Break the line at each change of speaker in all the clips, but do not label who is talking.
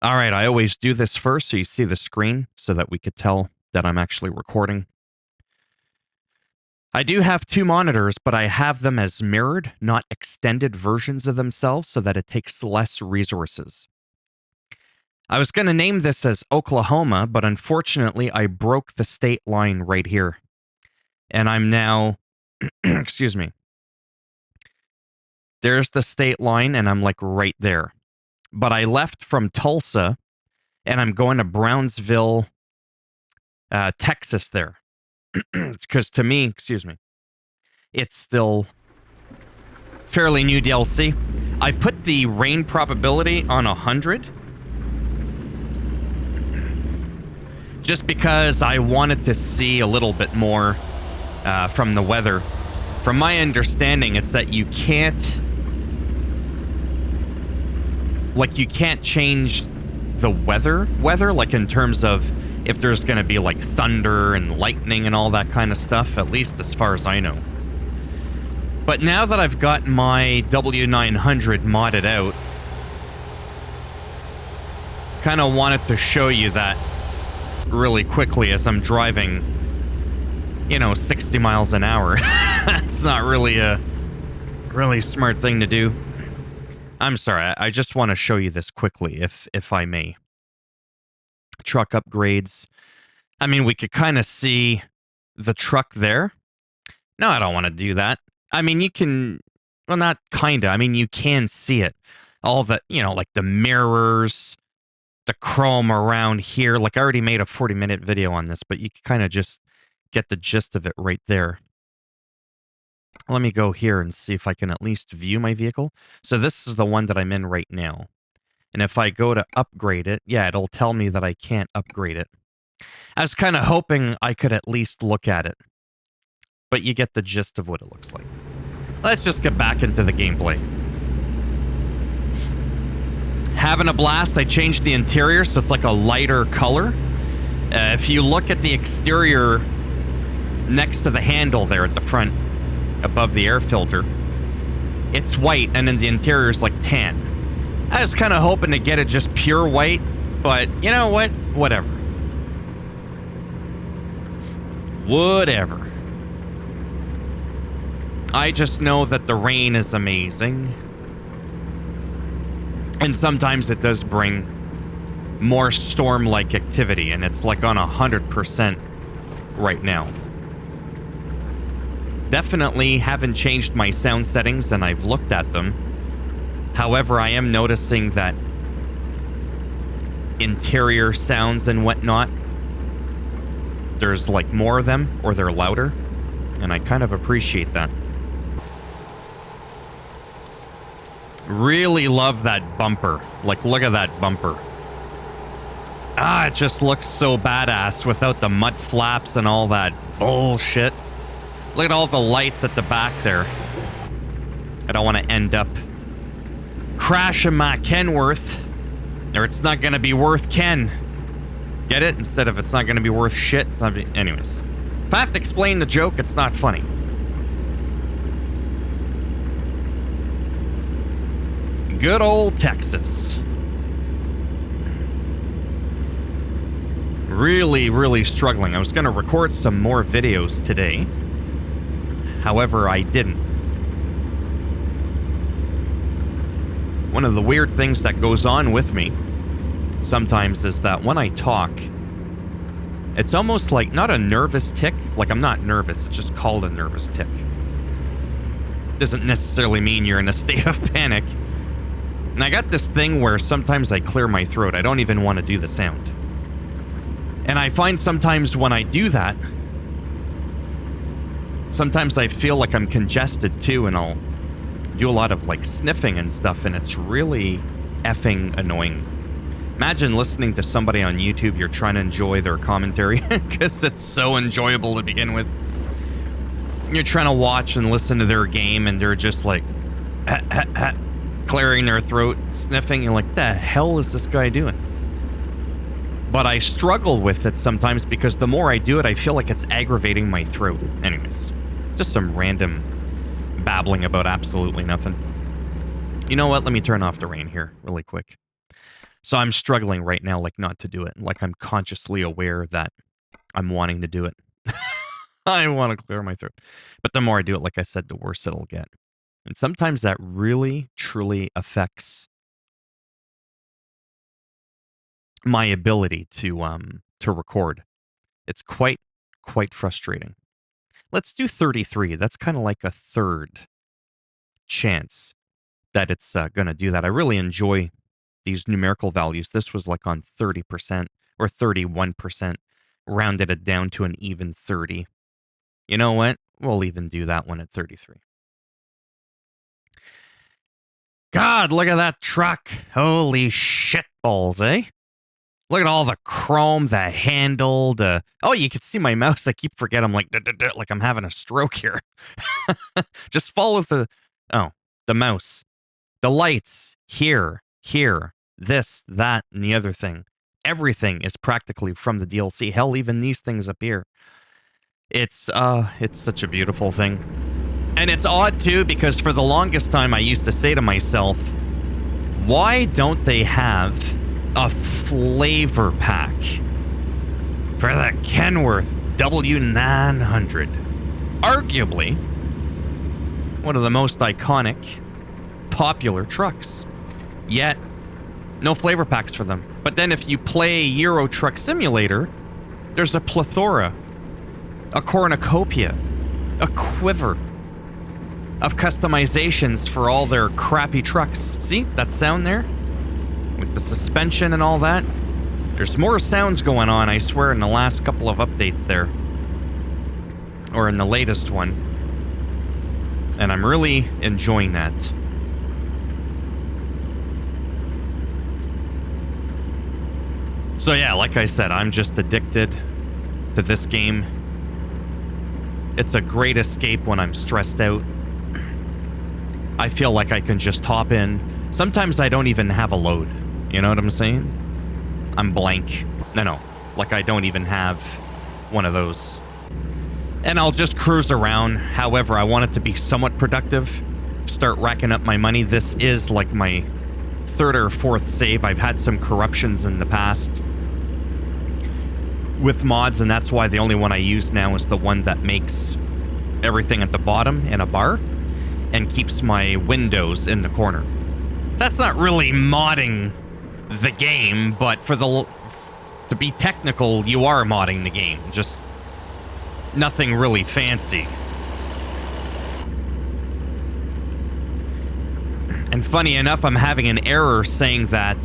All right, I always do this first so you see the screen so that we could tell that I'm actually recording. I do have two monitors, but I have them as mirrored, not extended versions of themselves so that it takes less resources. I was going to name this as Oklahoma, but unfortunately I broke the state line right here. And I'm now, excuse me, there's the state line and I'm like right there. But I left from Tulsa and I'm going to Brownsville, Texas there. Because to me, excuse me, it's still fairly new DLC. I put the rain probability on 100 just because I wanted to see a little bit more from the weather. From my understanding, it's that you can't change the weather, like in terms of if there's going to be like thunder and lightning and all that kind of stuff, at least as far as I know. But now that I've got my W900 modded out, kind of wanted to show you that really quickly as I'm driving, 60 miles an hour. It's not really a really smart thing to do. I'm sorry, I just want to show you this quickly, if I may. Truck upgrades. I mean, we could kind of see the truck there. No, I don't want to do that. I mean, you can, well, not kind of. I mean, you can see it. All the, like the mirrors, the chrome around here. Like, I already made a 40-minute video on this, but you can kind of just get the gist of it right there. Let me go here and see if I can at least view my vehicle. So this is the one that I'm in right now. And if I go to upgrade it, yeah, it'll tell me that I can't upgrade it. I was kind of hoping I could at least look at it. But you get the gist of what it looks like. Let's just get back into the gameplay. Having a blast. I changed the interior so it's like a lighter color. If you look at the exterior next to the handle there at the front, above the air filter, it's white, and then the interior is like tan. I was kind of hoping to get it just pure white, but you know what? Whatever. Whatever. I just know that the rain is amazing. And sometimes it does bring more storm-like activity, and it's like on 100% right now. Definitely haven't changed my sound settings, and I've looked at them. However, I am noticing that interior sounds and whatnot, there's like more of them, or they're louder, and I kind of appreciate that. Really love that bumper. Like, look at that bumper. Ah, it just looks so badass without the mud flaps and all that bullshit. Look at all the lights at the back there. I don't want to end up crashing my Kenworth, or it's not going to be worth Ken. Get it? Instead of it's not going to be worth shit. It's not anyways. If I have to explain the joke, it's not funny. Good old Texas. Really, really struggling. I was going to record some more videos today. However, I didn't. One of the weird things that goes on with me sometimes is that when I talk, it's almost like not a nervous tick. Like, I'm not nervous. It's just called a nervous tick. Doesn't necessarily mean you're in a state of panic. And I got this thing where sometimes I clear my throat. I don't even want to do the sound. And I find sometimes when I do that, sometimes I feel like I'm congested too, and I'll do a lot of like sniffing and stuff, and it's really effing annoying. Imagine listening to somebody on YouTube, you're trying to enjoy their commentary, because it's so enjoyable to begin with. You're trying to watch and listen to their game, and they're just like, clearing their throat, sniffing. You're like, the hell is this guy doing? But I struggle with it sometimes because the more I do it, I feel like it's aggravating my throat. Anyways, just some random babbling about absolutely nothing. You know what? Let me turn off the rain here really quick. So I'm struggling right now, like, not to do it. Like, I'm consciously aware that I'm wanting to do it. I want to clear my throat. But the more I do it, like I said, the worse it'll get. And sometimes that really, truly affects my ability to record. It's quite frustrating. Let's do 33. That's kind of like a third chance that it's going to do that. I really enjoy these numerical values. This was like on 30% or 31%, rounded it down to an even 30. You know what? We'll even do that one at 33. God, look at that truck. Holy shit balls, eh? Look at all the chrome, the handle, Oh, you can see my mouse. I keep forgetting. I'm like, like I'm having a stroke here. Just follow the mouse. The lights, here, this, that, and the other thing. Everything is practically from the DLC. Hell, even these things up here. It's such a beautiful thing. And it's odd, too, because for the longest time I used to say to myself, why don't they have a flavor pack for the Kenworth W900? Arguably one of the most iconic, popular trucks. Yet, no flavor packs for them. But then if you play Euro Truck Simulator, there's a plethora, a cornucopia, a quiver of customizations for all their crappy trucks. See that sound there? With the suspension and all that? There's more sounds going on, I swear, in the last couple of updates there. Or in the latest one. And I'm really enjoying that. So yeah, like I said, I'm just addicted to this game. It's a great escape when I'm stressed out. I feel like I can just hop in. Sometimes I don't even have a load. You know what I'm saying? I'm blank. No. Like I don't even have one of those. And I'll just cruise around. However, I want it to be somewhat productive. Start racking up my money. This is like my third or fourth save. I've had some corruptions in the past with mods, and that's why the only one I use now is the one that makes everything at the bottom in a bar and keeps my windows in the corner. That's not really modding the game, but to be technical, you are modding the game. Just nothing really fancy. And funny enough, I'm having an error saying that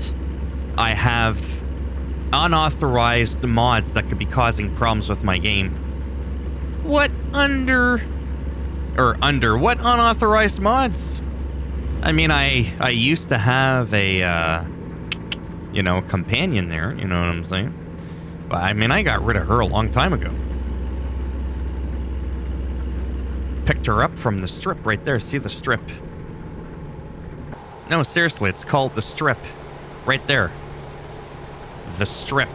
I have unauthorized mods that could be causing problems with my game. What what unauthorized mods? I mean, I used to have a, companion there, you know what I'm saying? But I mean, I got rid of her a long time ago. Picked her up from the strip right there. See the strip? No, seriously, it's called the strip. Right there. The strip.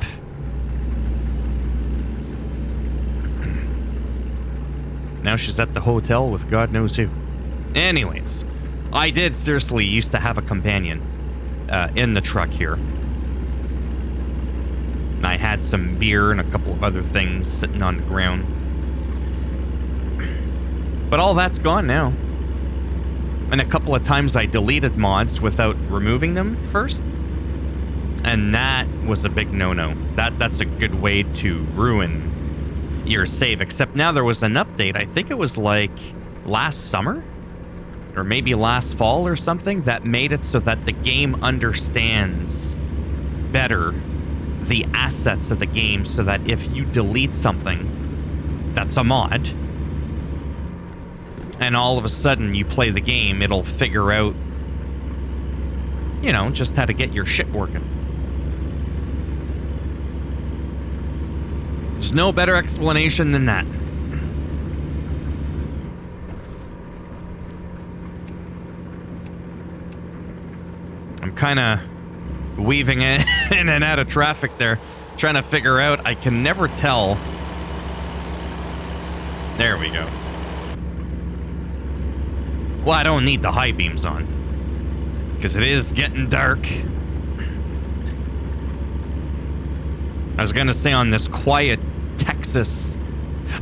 Now she's at the hotel with God knows who. Anyways, I did seriously used to have a companion in the truck here. And I had some beer and a couple of other things sitting on the ground. But all that's gone now. And a couple of times I deleted mods without removing them first. And that was a big no-no. That's a good way to ruin your save. Except now there was an update. I think it was like last summer? Or maybe last fall or something, that made it so that the game understands better the assets of the game, so that if you delete something that's a mod, and all of a sudden you play the game, it'll figure out, just how to get your shit working. There's no better explanation than that. I'm kind of weaving in and out of traffic there, trying to figure out. I can never tell. There we go. Well, I don't need the high beams on, because it is getting dark. I was gonna say on this quiet Texas.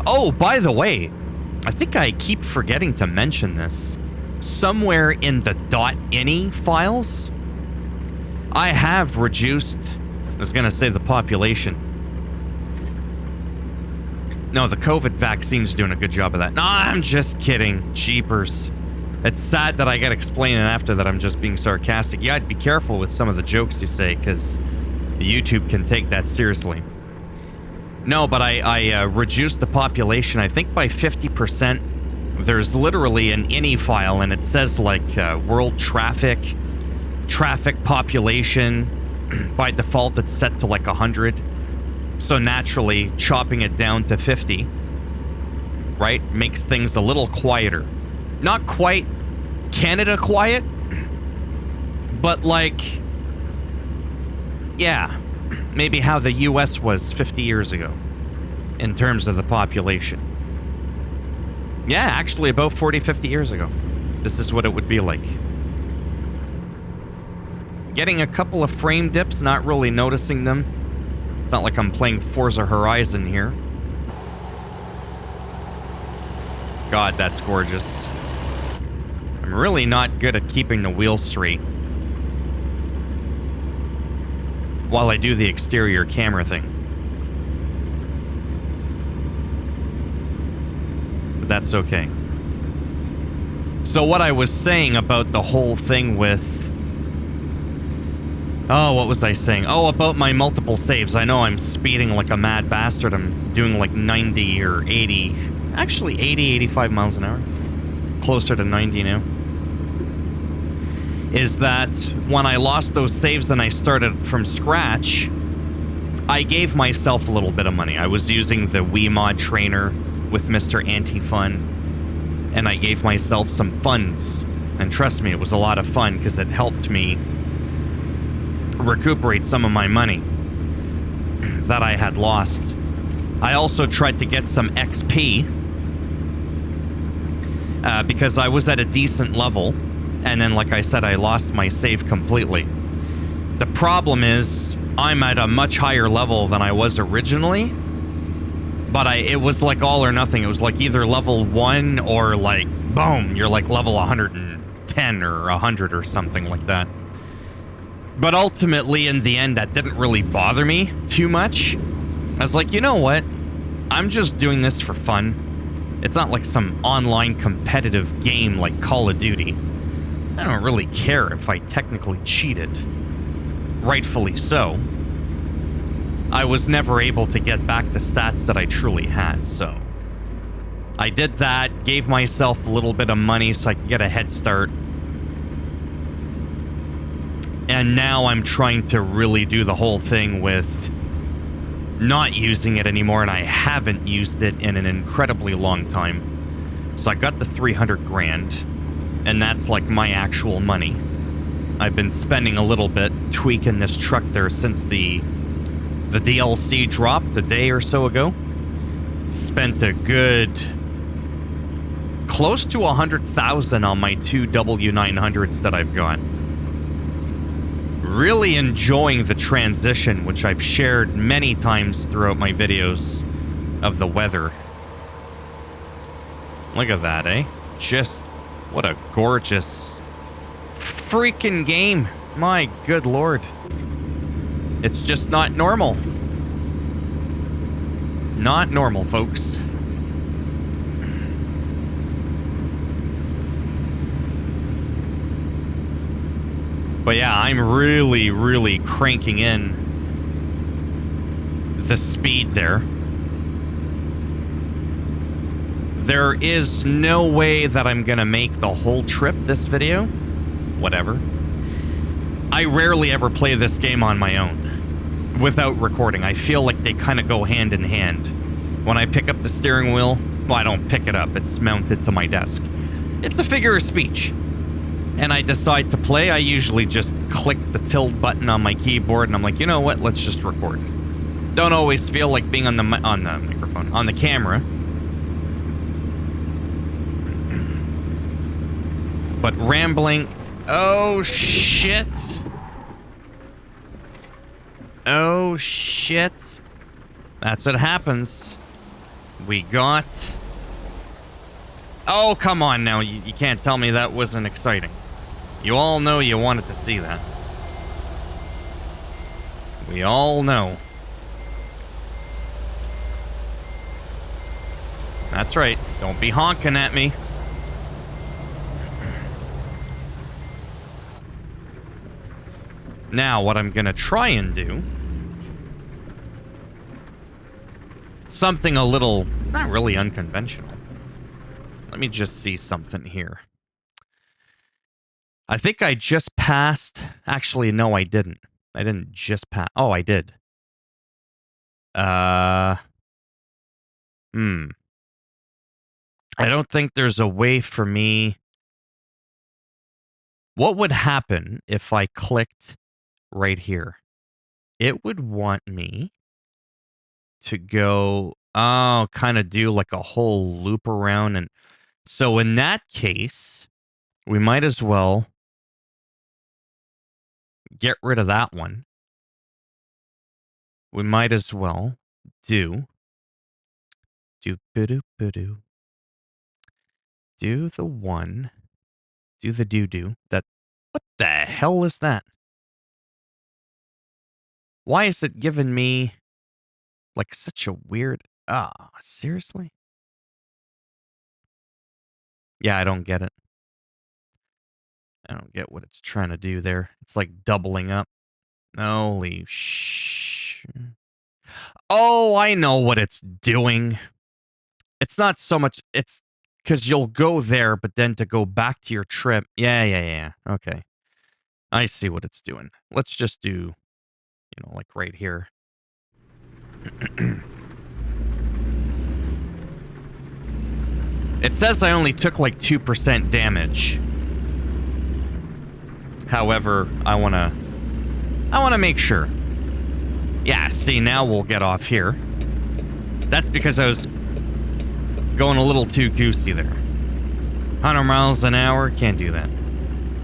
Oh, by the way, I think I keep forgetting to mention this. Somewhere in the .ini files, I have reduced, I was gonna say the population. No, the COVID vaccine's doing a good job of that. No, I'm just kidding. Jeepers. It's sad that I get explaining after that I'm just being sarcastic. Yeah, I'd be careful with some of the jokes you say, because YouTube can take that seriously. No, but I reduced the population, I think, by 50%. There's literally an INI file, and it says, like, world traffic population. By default, it's set to, like, 100. So naturally, chopping it down to 50, right, makes things a little quieter. Not quite Canada quiet, but like, yeah, maybe how the US was 50 years ago in terms of the population. Yeah, actually about 40, 50 years ago. This is what it would be like. Getting a couple of frame dips, not really noticing them. It's not like I'm playing Forza Horizon here. God, that's gorgeous. I'm really not good at keeping the wheels straight while I do the exterior camera thing. But that's okay. So what I was saying about the whole thing with... Oh, what was I saying? Oh, about my multiple saves. I know I'm speeding like a mad bastard. I'm doing like 90 or 80... Actually, 80, 85 miles an hour. Closer to 90 now. Is that when I lost those saves and I started from scratch, I gave myself a little bit of money. I was using the Wiimod trainer with Mr. Anti-Fun, and I gave myself some funds. And trust me, it was a lot of fun because it helped me recuperate some of my money that I had lost. I also tried to get some XP because I was at a decent level. And then, like I said, I lost my save completely. The problem is, I'm at a much higher level than I was originally. But it was like all or nothing. It was like either level 1 or like, boom, you're like level 110 or 100 or something like that. But ultimately, in the end, that didn't really bother me too much. I was like, you know what? I'm just doing this for fun. It's not like some online competitive game like Call of Duty. I don't really care if I technically cheated. Rightfully so. I was never able to get back the stats that I truly had, so... I did that, gave myself a little bit of money so I could get a head start. And now I'm trying to really do the whole thing with not using it anymore, and I haven't used it in an incredibly long time. So I got the 300 grand. And that's like my actual money. I've been spending a little bit tweaking this truck there since the DLC dropped a day or so ago. Spent a good close to 100,000 on my two W900s that I've got. Really enjoying the transition, which I've shared many times throughout my videos of the weather. Look at that, eh? Just what a gorgeous freaking game. My good lord. It's just not normal. Not normal, folks. But yeah, I'm really cranking in the speed there. There is no way that I'm gonna make the whole trip this video. Whatever. I rarely ever play this game on my own without recording. I feel like they kind of go hand in hand. When I pick up the steering wheel, well, I don't pick it up. It's mounted to my desk. It's a figure of speech. And I decide to play, I usually just click the tilt button on my keyboard and I'm like, you know what, let's just record. Don't always feel like being on the microphone, on the camera. But rambling... Oh, shit. Oh, shit. That's what happens. We got... Oh, come on now. You can't tell me that wasn't exciting. You all know you wanted to see that. We all know. That's right. Don't be honking at me. Now, what I'm gonna try and do... Something a little... Not really unconventional. Let me just see something here. I think I just passed... Actually, no, I didn't. I didn't just pass... Oh, I did. I don't think there's a way for me... What would happen if I clicked right here? It would want me to go... Oh, kind of do like a whole loop around. And so in that case, we might as well get rid of that one. We might as well do the one, do the do that. What the hell is that? Why is it giving me like such a weird... seriously? Yeah, I don't get it. I don't get what it's trying to do there. It's like doubling up. Holy sh... Oh, I know what it's doing. It's not so much... It's because you'll go there, but then to go back to your trip... Yeah. Okay. I see what it's doing. Let's just do, like right here. It says I only took like 2% damage. However, I want to make sure. Yeah, see, now we'll get off here. That's because I was going a little too goosey there. 100 miles an hour, can't do that.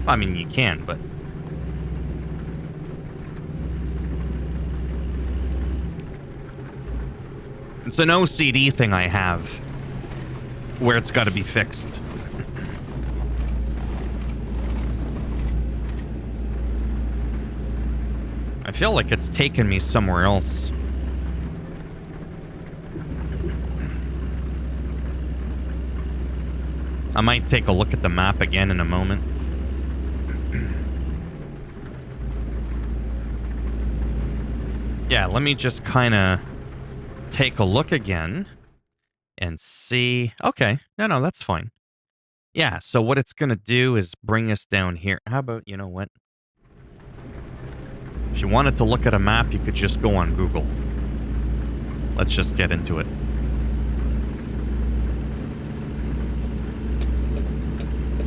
I mean, you can, but... It's an OCD thing I have, where it's got to be fixed. I feel like it's taken me somewhere else. I might take a look at the map again in a moment. Yeah, let me just kind of take a look again and see. Okay, no, that's fine. Yeah, so what it's going to do is bring us down here. How about, you know what? If you wanted to look at a map, you could just go on Google. Let's just get into it.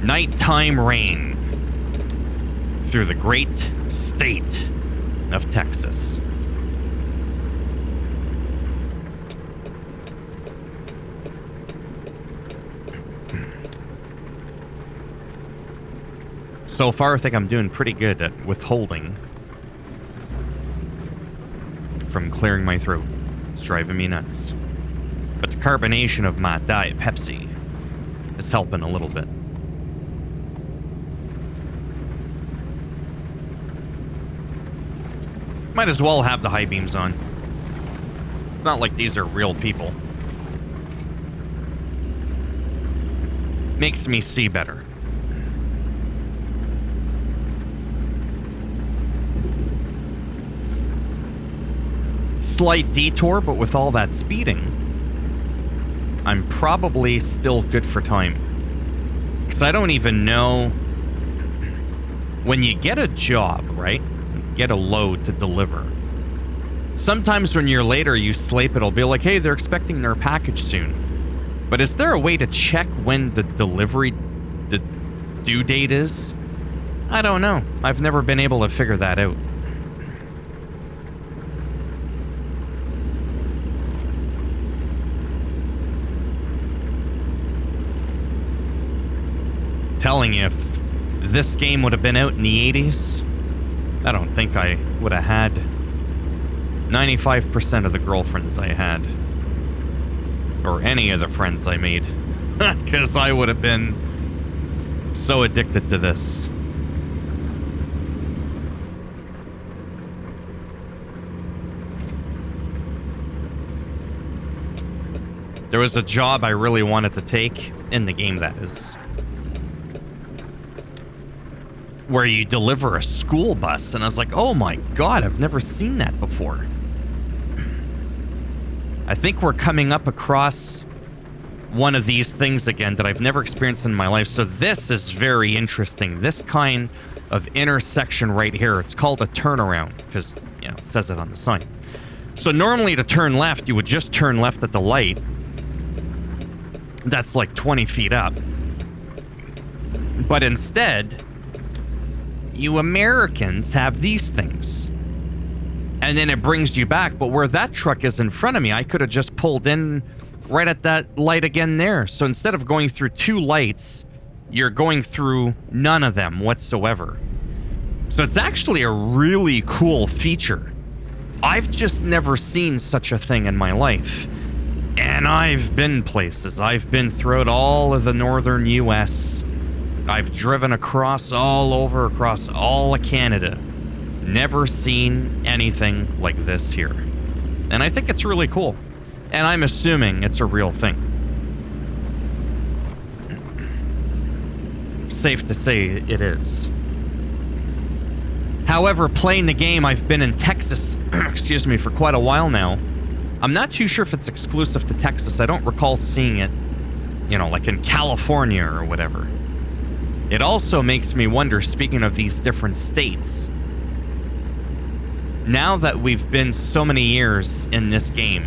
Nighttime rain through the great state of Texas. So far, I think I'm doing pretty good at withholding from clearing my throat. It's driving me nuts. But the carbonation of my Diet Pepsi is helping a little bit. Might as well have the high beams on. It's not like these are real people. Makes me see better. Slight detour, but with all that speeding, I'm probably still good for time. Because I don't even know... When you get a job, right? Get a load to deliver. Sometimes when you're later, you sleep, it'll be like, hey, they're expecting their package soon. But is there a way to check when the delivery due date is? I don't know. I've never been able to figure that out. Telling you, if this game would have been out in the 80s, I don't think I would have had 95% of the girlfriends I had. Or any of the friends I made. Because I would have been so addicted to this. There was a job I really wanted to take, in the game that is, where you deliver a school bus, and I was like, oh my god, I've never seen that before. I think we're coming up across one of these things again that I've never experienced in my life, so this is very interesting. This kind of intersection right here, it's called a turnaround, because, you know, it says it on the sign. So normally to turn left, you would just turn left at the light. That's like 20 feet up. But instead, you Americans have these things. And then it brings you back. But where that truck is in front of me, I could have just pulled in right at that light again there. So instead of going through two lights, you're going through none of them whatsoever. So it's actually a really cool feature. I've just never seen such a thing in my life. And I've been places. I've been throughout all of the northern U.S. I've driven across all of Canada. Never seen anything like this here. And I think it's really cool. And I'm assuming it's a real thing. Safe to say it is. However, playing the game, I've been in Texas, excuse me, for quite a while now. I'm not too sure if it's exclusive to Texas. I don't recall seeing it, you know, like in California or whatever. It also makes me wonder, speaking of these different states, now that we've been so many years in this game,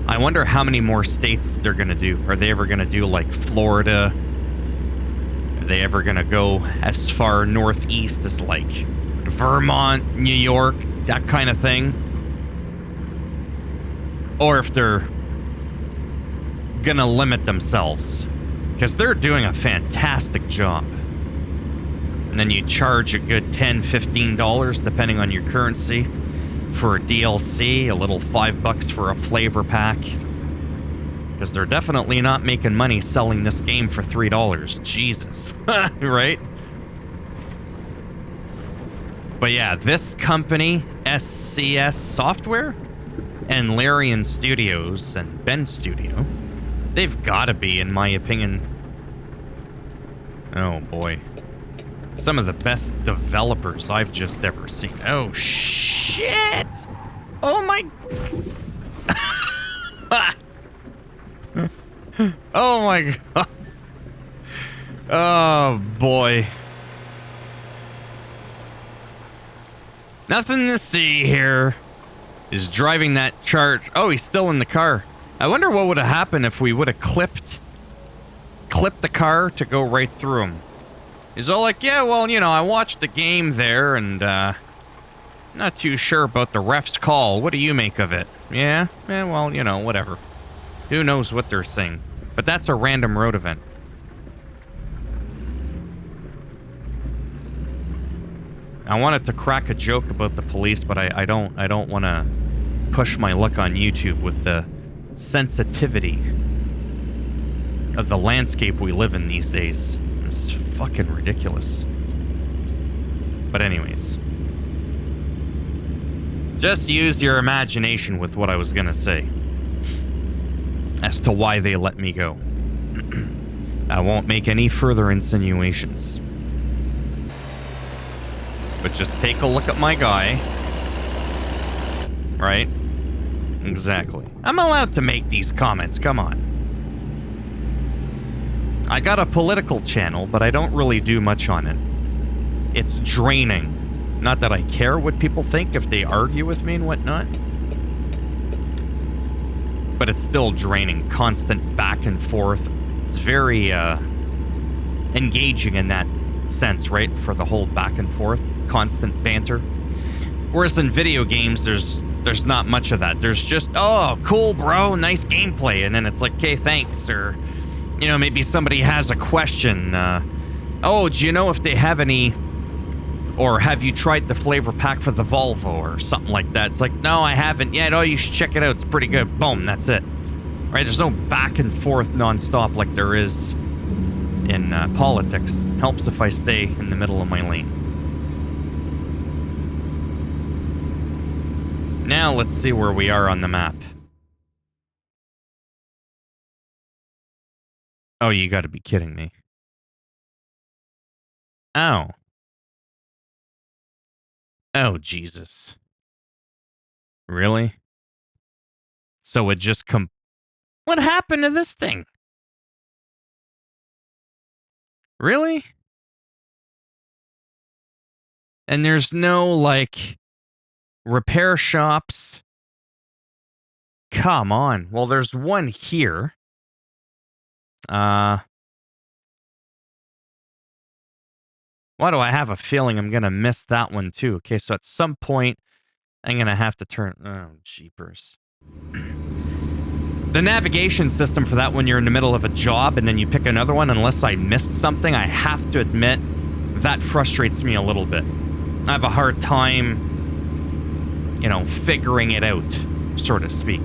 I wonder how many more states they're going to do. Are they ever going to do like Florida? Are they ever going to go as far northeast as like Vermont, New York, that kind of thing? Or if they're gonna limit themselves, because they're doing a fantastic job. And then you charge a good $10, $15 depending on your currency for a DLC, a little $5 for a flavor pack, because they're definitely not making money selling this game for $3. Jesus. Right? But yeah, this company, SCS Software, and Larian Studios and Ben Studio, they've got to be, in my opinion, oh boy, some of the best developers I've just ever seen. Oh shit! Oh my... Oh my god. Oh boy. Nothing to see here. Is driving that charge. Oh, he's still in the car. I wonder what would have happened if we would have clipped the car to go right through him. He's all like, yeah, well, you know, I watched the game there and not too sure about the ref's call. What do you make of it? Yeah, well, you know, whatever. Who knows what they're saying? But that's a random road event. I wanted to crack a joke about the police, but I don't want to push my luck on YouTube with the sensitivity of the landscape we live in these days. It's fucking ridiculous. But anyways, just use your imagination with what I was gonna say as to why they let me go. I won't make any further insinuations. But just take a look at my guy. Right? Exactly. I'm allowed to make these comments, come on. I got a political channel, but I don't really do much on it. It's draining. Not that I care what people think if they argue with me and whatnot. But it's still draining. Constant back and forth. It's very engaging in that sense, right? For the whole back and forth. Constant banter. Whereas in video games, there's not much of that. There's just, oh, cool, bro, nice gameplay. And then it's like, okay, thanks. Or, you know, maybe somebody has a question. Oh, do you know if they have any Or have you tried the flavor pack for the Volvo or something like that? It's like, no, I haven't yet. Oh, you should check it out. It's pretty good. Boom, that's it. Right? There's no back and forth nonstop like there is in politics. Helps if I stay in the middle of my lane. Now let's see where we are on the map. Oh, you gotta be kidding me. Oh. Oh, Jesus. Really? So it just What happened to this thing? Really? And there's no, like, repair shops? Come on. Well, there's one here. Why do I have a feeling I'm gonna miss that one too? Okay, so at some point, I'm gonna have to turn... Oh, jeepers. The navigation system for that when you're in the middle of a job and then you pick another one, unless I missed something, I have to admit, that frustrates me a little bit. I have a hard time, you know, figuring it out, so to speak.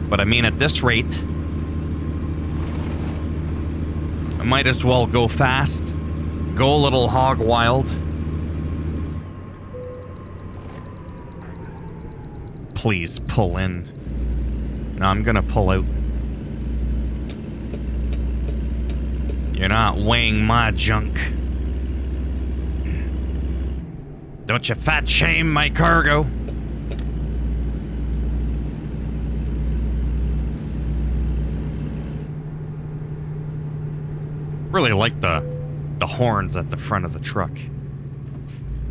But I mean, at this rate, I might as well go fast, go a little hog wild. Please pull in. No, I'm gonna pull out. You're not weighing my junk. Don't you fat shame my cargo. Really like the horns at the front of the truck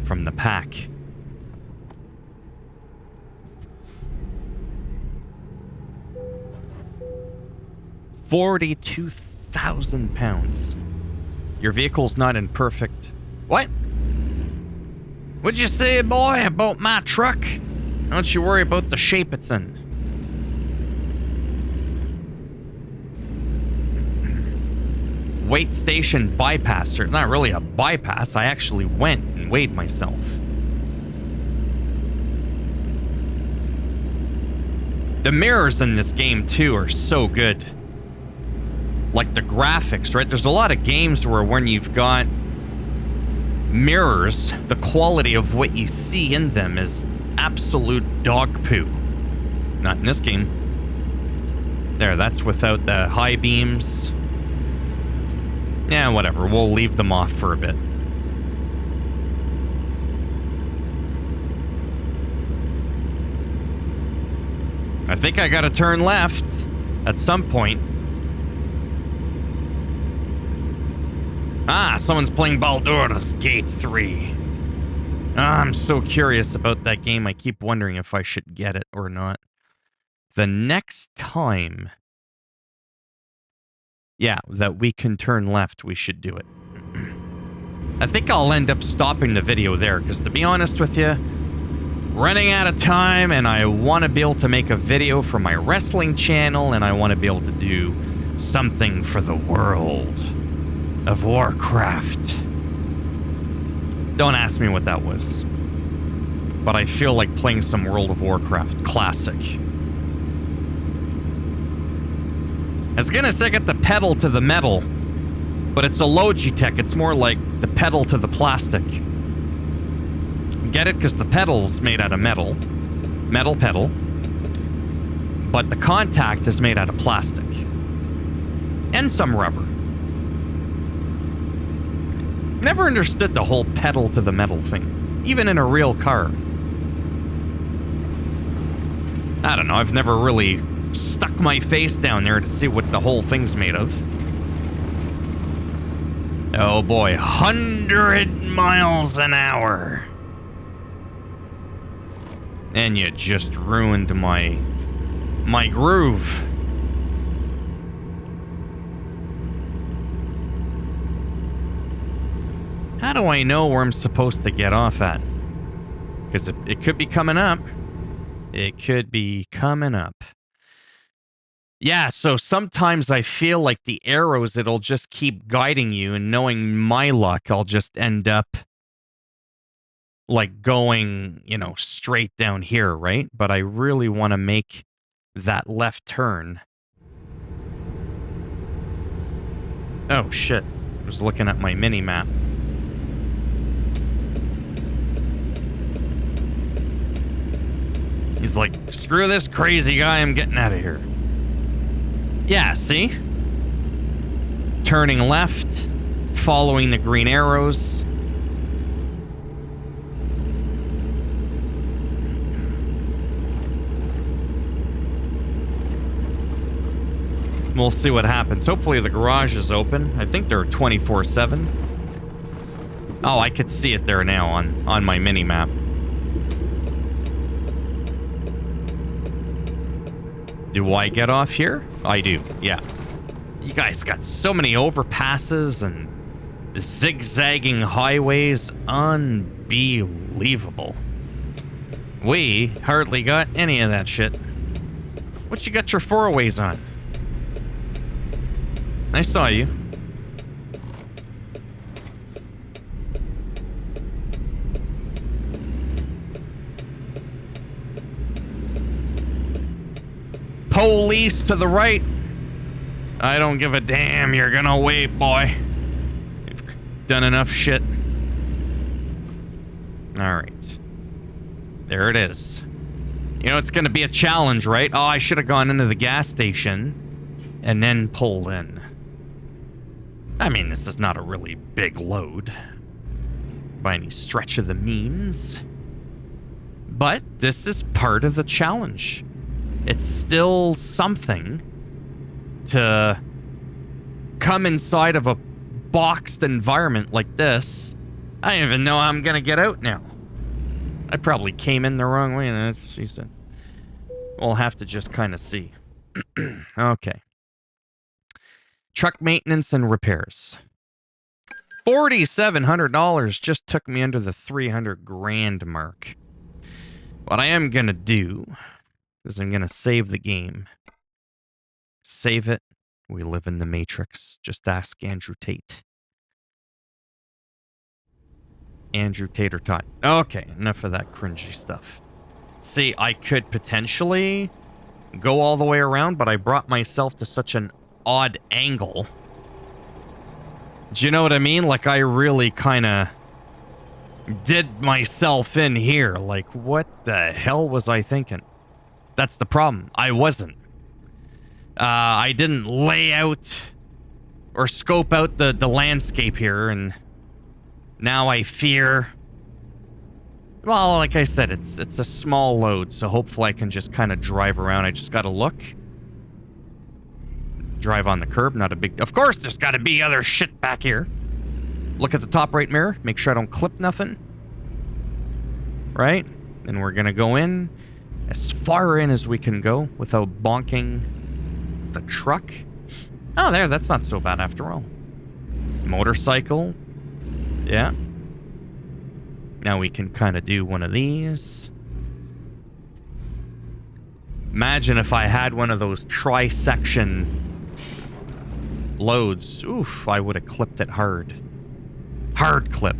from the pack. £42,000. Your vehicle's not in perfect... What? What'd you say, boy, about my truck? Don't you worry about the shape it's in. Weight station bypass. It's not really a bypass. I actually went and weighed myself. The mirrors in this game, too, are so good. Like the graphics, right? There's a lot of games where when you've got mirrors, the quality of what you see in them is absolute dog poo. Not in this game. There, that's without the high beams. Yeah, whatever. We'll leave them off for a bit. I think I gotta turn left at some point. Ah, someone's playing Baldur's Gate 3. I'm so curious about that game. I keep wondering if I should get it or not. The next time... Yeah, that we can turn left, we should do it. I think I'll end up stopping the video there, because to be honest with you, running out of time, and I want to be able to make a video for my wrestling channel, and I want to be able to do something for the world of Warcraft. Don't ask me what that was. But I feel like playing some World of Warcraft Classic. I was gonna say get the pedal to the metal, but it's a Logitech. It's more like the pedal to the plastic. Get it? Because the pedal's made out of metal. Metal pedal. But the contact is made out of plastic. And some rubber. Never understood the whole pedal to the metal thing. Even in a real car. I don't know. I've never really stuck my face down there to see what the whole thing's made of. Oh boy, 100 miles an hour. And you just ruined my groove. How do I know where I'm supposed to get off at? Because it could be coming up. It could be coming up. Yeah, so sometimes I feel like the arrows, it'll just keep guiding you, and knowing my luck, I'll just end up like going, straight down here, right? But I really want to make that left turn. Oh shit. I was looking at my mini map. He's like, screw this crazy guy, I'm getting out of here. Yeah, see? Turning left, following the green arrows. We'll see what happens. Hopefully the garage is open. I think they're 24/7. Oh, I could see it there now on my mini map. Do I get off here? I do, yeah. You guys got so many overpasses and zigzagging highways. Unbelievable. We hardly got any of that shit. What you got your four-ways on? I saw you. Police to the right. I don't give a damn. You're gonna wait, boy. You've done enough shit. Alright. There it is. It's gonna be a challenge, right? Oh, I should have gone into the gas station and then pulled in. I mean, this is not a really big load by any stretch of the means. But this is part of the challenge. It's still something to come inside of a boxed environment like this. I don't even know how I'm going to get out now. I probably came in the wrong way. And she said, we'll have to just kind of see. Okay. Truck maintenance and repairs. $4,700 just took me under the 300 grand mark. What I am going to do is I'm going to save the game. Save it. We live in the Matrix. Just ask Andrew Tate. Andrew Tater Tot. Okay, enough of that cringy stuff. See, I could potentially go all the way around, but I brought myself to such an odd angle. Do you know what I mean? Like, I really kind of did myself in here. Like, what the hell was I thinking? That's the problem. I wasn't. I didn't lay out or scope out the landscape here, and now I fear... Well, like I said, it's a small load, so hopefully I can just kind of drive around. I just gotta look. Drive on the curb, not a big... Of course, there's gotta be other shit back here. Look at the top right mirror. Make sure I don't clip nothing. Right? And we're gonna go in as far in as we can go without bonking the truck. Oh, there, that's not so bad after all. Motorcycle. Yeah. Now we can kind of do one of these. Imagine if I had one of those tri-section loads. Oof, I would have clipped it hard. Hard clip.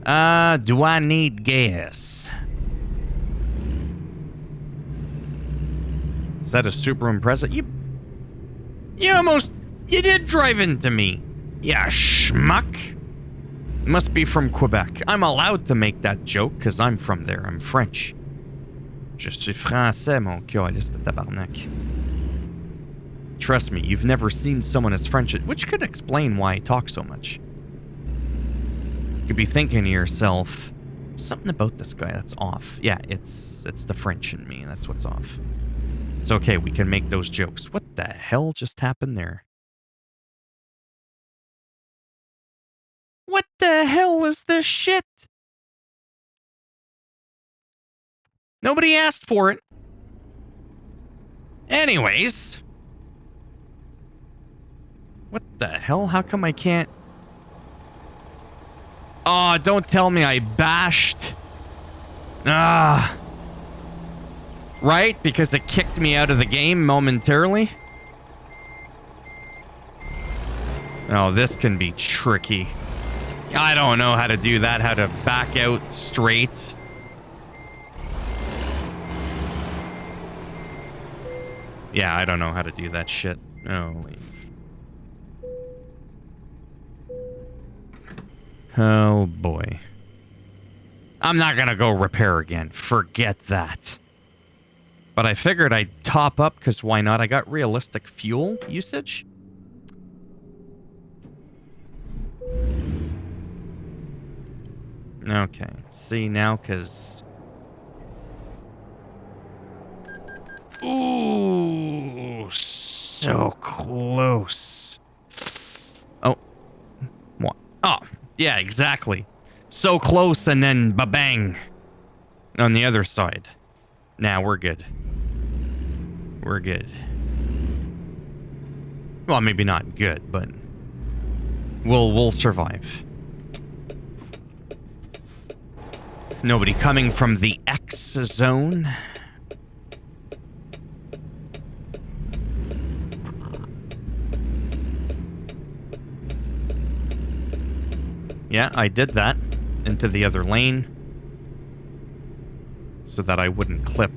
Do I need gas? Is that a super Impreza? You did drive into me. Yeah, schmuck. Must be from Quebec. I'm allowed to make that joke because I'm from there. I'm French. Je suis français, mon calice de tabarnak. Trust me, you've never seen someone as French, which could explain why I talk so much. You could be thinking to yourself, something about this guy that's off. Yeah, it's the French in me. That's what's off. It's okay, we can make those jokes. What the hell just happened there? What the hell is this shit? Nobody asked for it. Anyways. What the hell? How come I can't... Oh, don't tell me I bashed. Ah. Right? Because it kicked me out of the game momentarily. Oh, this can be tricky. I don't know how to do that, how to back out straight. Yeah, I don't know how to do that shit. Holy. Oh, boy. I'm not gonna go repair again. Forget that. But I figured I'd top up, because why not? I got realistic fuel usage. Okay. See, now, because... Ooh, so close. Oh. What? Oh, yeah, exactly. So close, and then ba-bang. On the other side. Nah, we're good. We're good. Well, maybe not good, but... We'll survive. Nobody coming from the X zone. Yeah, I did that into the other lane so that I wouldn't clip.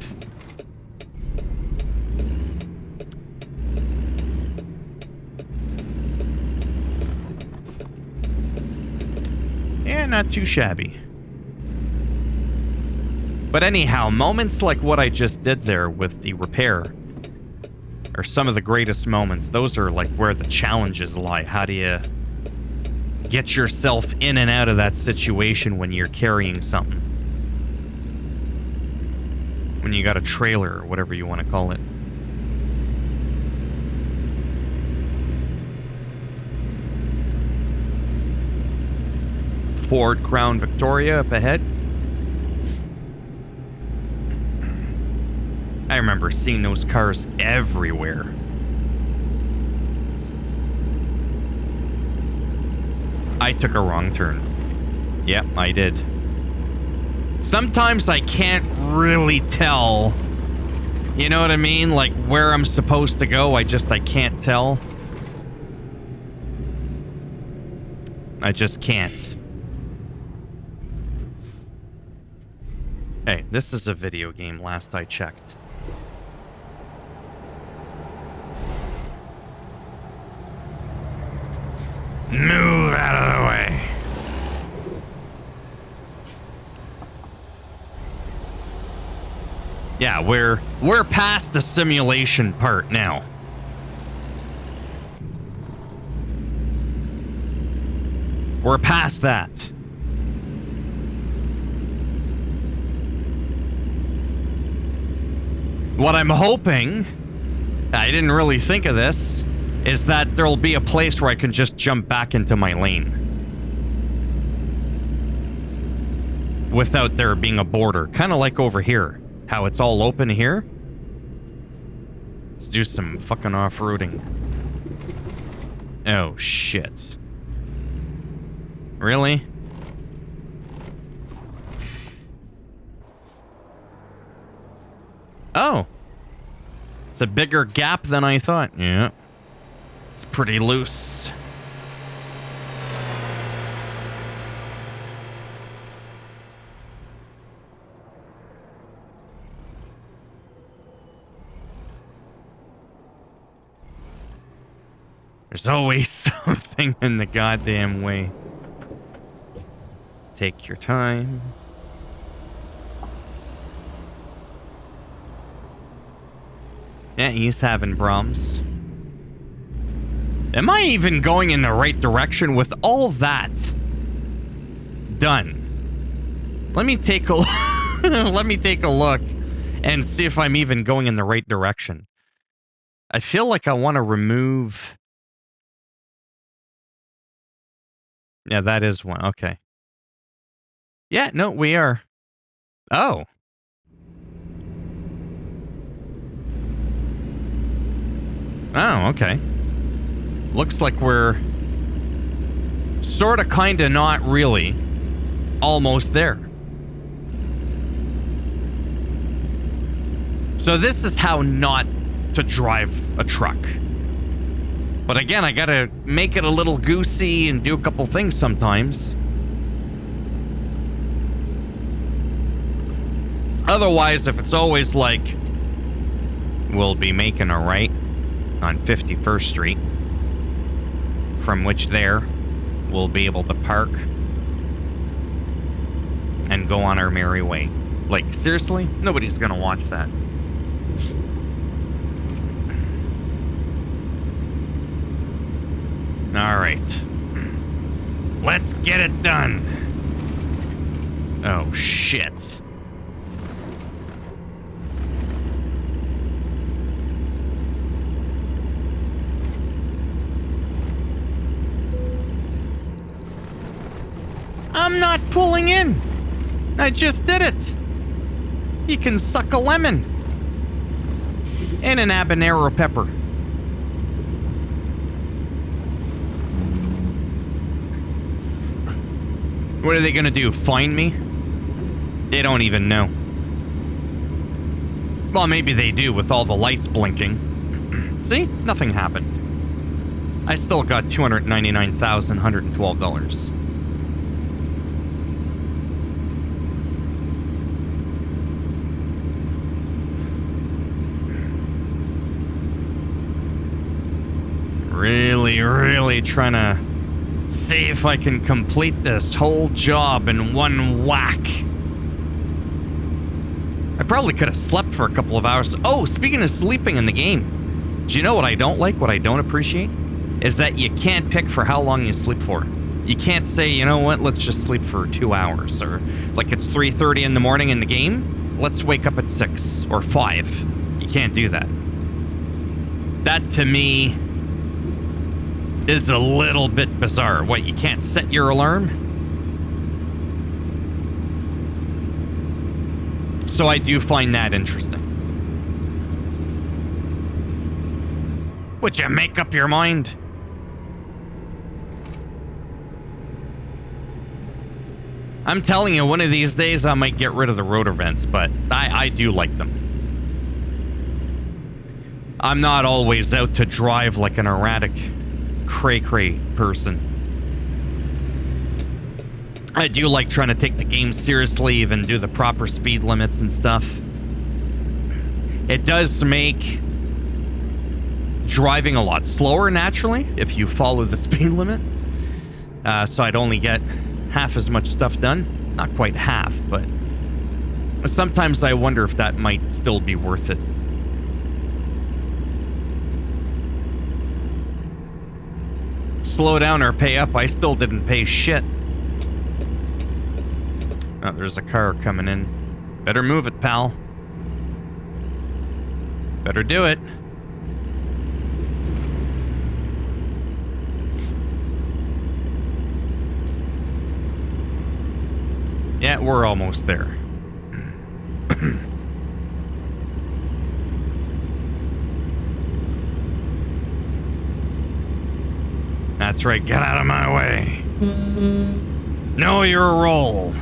Yeah, not too shabby. But anyhow, moments like what I just did there with the repair are some of the greatest moments. Those are like where the challenges lie. How do you get yourself in and out of that situation when you're carrying something? When you got a trailer or whatever you want to call it. Ford Crown Victoria up ahead. I remember seeing those cars everywhere. I took a wrong turn. Yep, I did. Sometimes I can't really tell. You know what I mean? Like where I'm supposed to go, I can't tell. I just can't. Hey, this is a video game, last I checked. Move out of the way. Yeah, we're past the simulation part now. We're past that. What I'm hoping, I didn't really think of this, is that there'll be a place where I can just jump back into my lane. Without there being a border. Kind of like over here. How it's all open here. Let's do some fucking off-roading. Oh, shit. Really? Oh. It's a bigger gap than I thought. Yeah. It's pretty loose. There's always something in the goddamn way. Take your time. Yeah, he's having problems. Am I even going in the right direction with all that done? Let me take a let me take a look and see if I'm even going in the right direction. I feel like I want to remove. Yeah, that is one. Okay. Yeah, no, we are. Oh. Oh, okay. Looks like we're sort of, kind of, not really almost there. So this is how not to drive a truck. But again, I gotta make it a little goosey and do a couple things sometimes. Otherwise, if it's always like, we'll be making a right on 51st Street, from which there we'll be able to park and go on our merry way. Like, seriously? Nobody's gonna watch that. Alright. Let's get it done. Oh, shit. I'm not pulling in. I just did it. You can suck a lemon. And an habanero pepper. What are they gonna do? Fine me? They don't even know. Well, maybe they do with all the lights blinking. See? Nothing happened. I still got $299,112. Really trying to see if I can complete this whole job in one whack. I probably could have slept for a couple of hours. Oh, speaking of sleeping in the game, do you know what I don't like, what I don't appreciate? Is that you can't pick for how long you sleep for. You can't say, you know what, let's just sleep for 2 hours. Or like it's 3:30 in the morning in the game, let's wake up at 6 or 5. You can't do that. That to me is a little bit bizarre. What, you can't set your alarm? So I do find that interesting. Would you make up your mind? I'm telling you, one of these days I might get rid of the rotor vents, but I do like them. I'm not always out to drive like an erratic cray-cray person. I do like trying to take the game seriously, even do the proper speed limits and stuff. It does make driving a lot slower, naturally, if you follow the speed limit. So I'd only get half as much stuff done. Not quite half, but sometimes I wonder if that might still be worth it. Slow down or pay up. I still didn't pay shit. Oh, there's a car coming in. Better move it, pal. Better do it. Yeah, we're almost there. That's right, get out of my way. Know your role.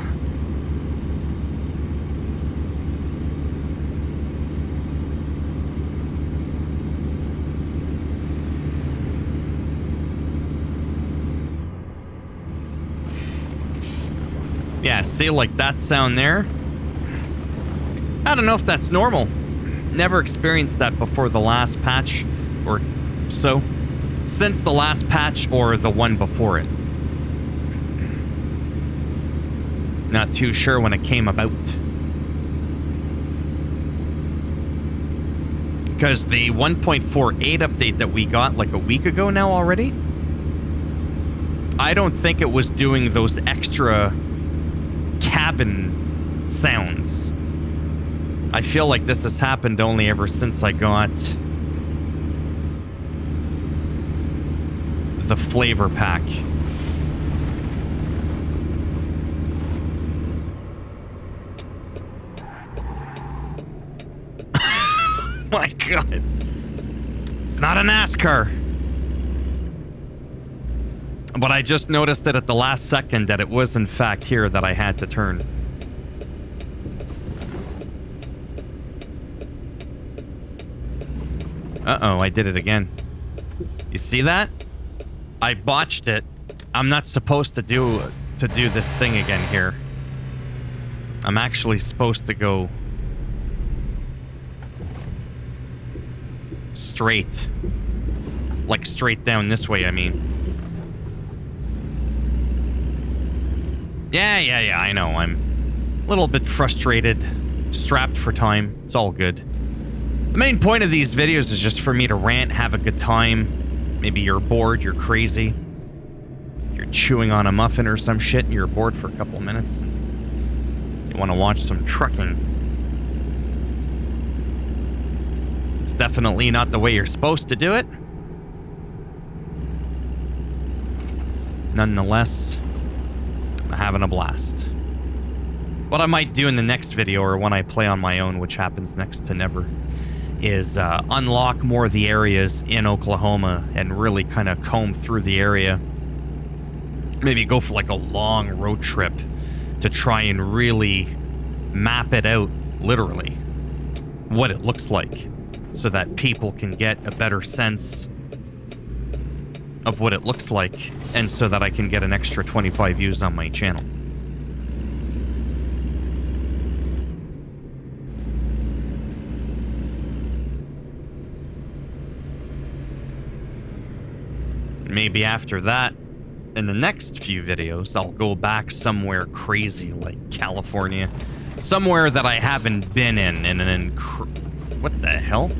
Yeah, see, like that sound there? I don't know if that's normal. Never experienced that before the last patch or so. Since the last patch or the one before it. Not too sure when it came about. Because the 1.48 update that we got like a week ago now already, I don't think it was doing those extra cabin sounds. I feel like this has happened only ever since I got the flavor pack. My God. It's not a NASCAR. But I just noticed it at the last second that it was in fact here that I had to turn. Uh-oh, I did it again. You see that? I botched it. I'm not supposed to do this thing again here. I'm actually supposed to go straight. Like straight down this way, I mean. Yeah, I know. I'm a little bit frustrated, strapped for time. It's all good. The main point of these videos is just for me to rant, have a good time. Maybe you're bored, you're crazy. You're chewing on a muffin or some shit and you're bored for a couple minutes. You want to watch some trucking. It's definitely not the way you're supposed to do it. Nonetheless, I'm having a blast. What I might do in the next video, or when I play on my own, which happens next to never, is unlock more of the areas in Oklahoma and really kind of comb through the area. Maybe go for like a long road trip to try and really map it out, literally, what it looks like, so that people can get a better sense of what it looks like, and so that I can get an extra 25 views on my channel. Maybe after that, in the next few videos, I'll go back somewhere crazy like California. Somewhere that I haven't been in what the hell?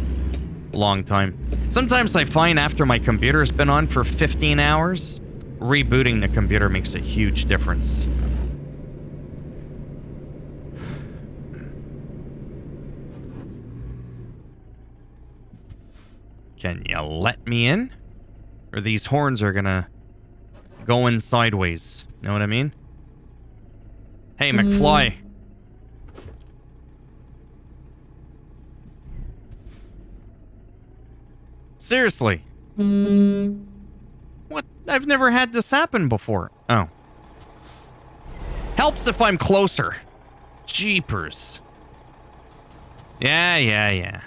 Long time. Sometimes I find after my computer's been on for 15 hours, rebooting the computer makes a huge difference. Can you let me in? Or these horns are gonna go in sideways. Know what I mean? Hey, McFly. Seriously. What? I've never had this happen before. Oh. Helps if I'm closer. Jeepers. Yeah.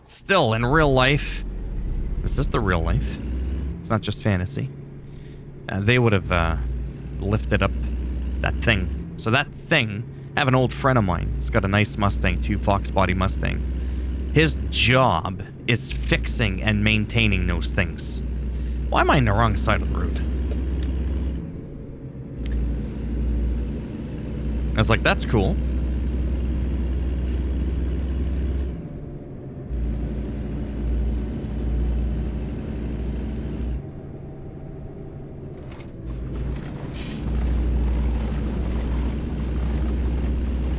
Still, in real life. This is the real life. It's not just fantasy. They would have lifted up that thing. So that thing, I have an old friend of mine. He's got a nice Mustang, 2 Fox body Mustang. His job is fixing and maintaining those things. Why am I on the wrong side of the road? I was like, that's cool.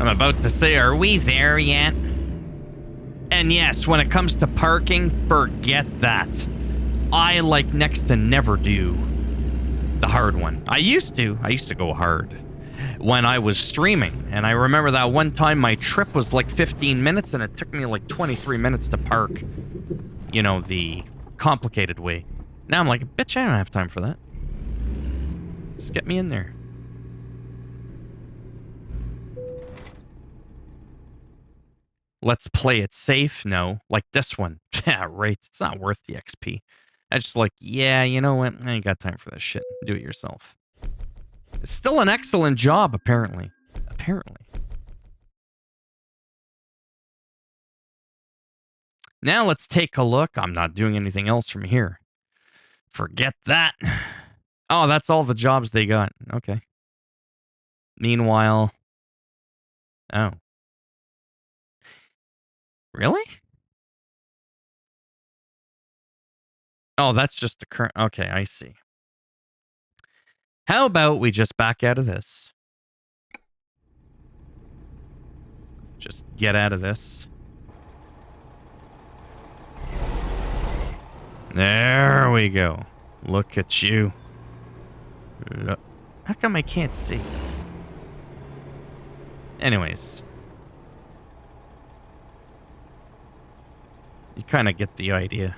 I'm about to say, are we there yet? And yes, when it comes to parking, forget that. I like next to never do the hard one. I used to go hard when I was streaming. And I remember that one time my trip was like 15 minutes and it took me like 23 minutes to park. You know, the complicated way. Now I'm like, bitch, I don't have time for that. Just get me in there. Let's play it safe? No. Like this one. Yeah, right. It's not worth the XP. I just like, yeah, you know what? I ain't got time for this shit. Do it yourself. It's still an excellent job, apparently. Apparently. Now let's take a look. I'm not doing anything else from here. Forget that. Oh, that's all the jobs they got. Okay. Meanwhile... Oh. Really? Oh, that's just the current... Okay, I see. How about we just back out of this? Just get out of this. There we go. Look at you. How come I can't see? Anyways. You kind of get the idea.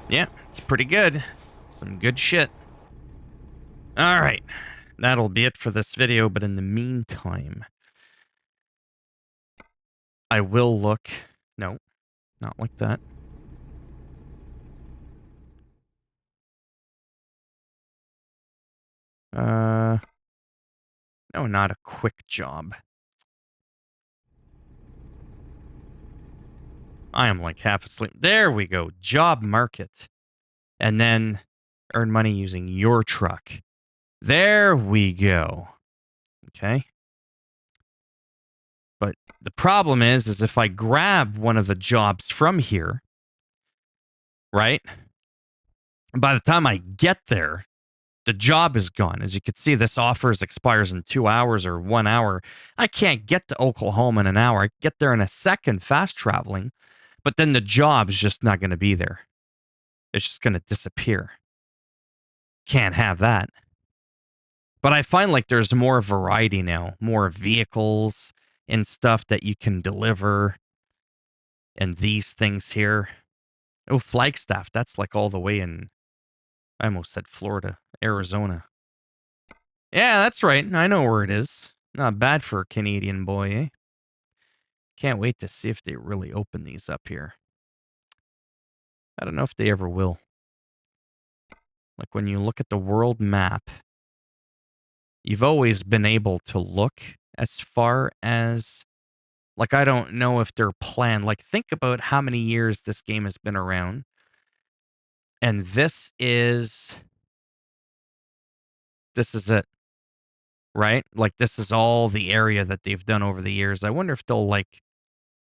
Yeah, it's pretty good. Some good shit. Alright. That'll be it for this video, but in the meantime, I will look... No. Not like that. No, not a quick job. I am like half asleep. There we go. Job market. And then earn money using your truck. There we go. Okay. But the problem is if I grab one of the jobs from here, right? By the time I get there, the job is gone. As you can see, this offers expires in 2 hours or 1 hour. I can't get to Oklahoma in an hour. I can get there in a second fast traveling, but then the job's just not going to be there. It's just going to disappear. Can't have that. But I find like there's more variety now, more vehicles and stuff that you can deliver and these things here. Oh, Flagstaff, that's like all the way in, I almost said Florida, Arizona. Yeah, that's right. I know where it is. Not bad for a Canadian boy, eh? Can't wait to see if they really open these up here. I don't know if they ever will. Like when you look at the world map, you've always been able to look as far as, like, I don't know if they're planned. Like, think about how many years this game has been around. And this is it, right? Like, this is all the area that they've done over the years. I wonder if they'll, like,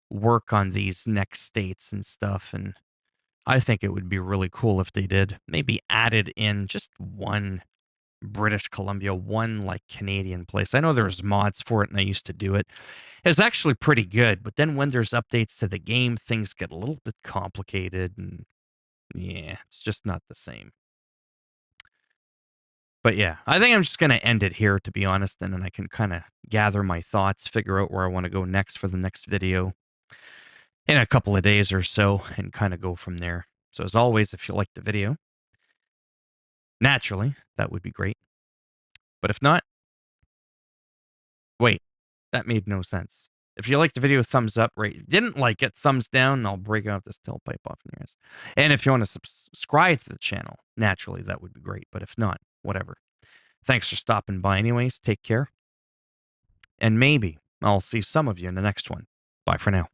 work on these next states and stuff. And I think it would be really cool if they did. Maybe added in just one British Columbia, one, like, Canadian place. I know there's mods for it, and I used to do it. It's actually pretty good, but then when there's updates to the game, things get a little bit complicated, and yeah, it's just not the same. But yeah, I think I'm just going to end it here, to be honest, and then I can kind of gather my thoughts, figure out where I want to go next for the next video in a couple of days or so, and kind of go from there. So as always, if you liked the video, naturally, that would be great. But if not, wait, that made no sense. If you liked the video, thumbs up, right? If you didn't like it, thumbs down, and I'll break out this tailpipe off in your ass. And if you want to subscribe to the channel, naturally, that would be great. But if not, whatever. Thanks for stopping by anyways. Take care. And maybe I'll see some of you in the next one. Bye for now.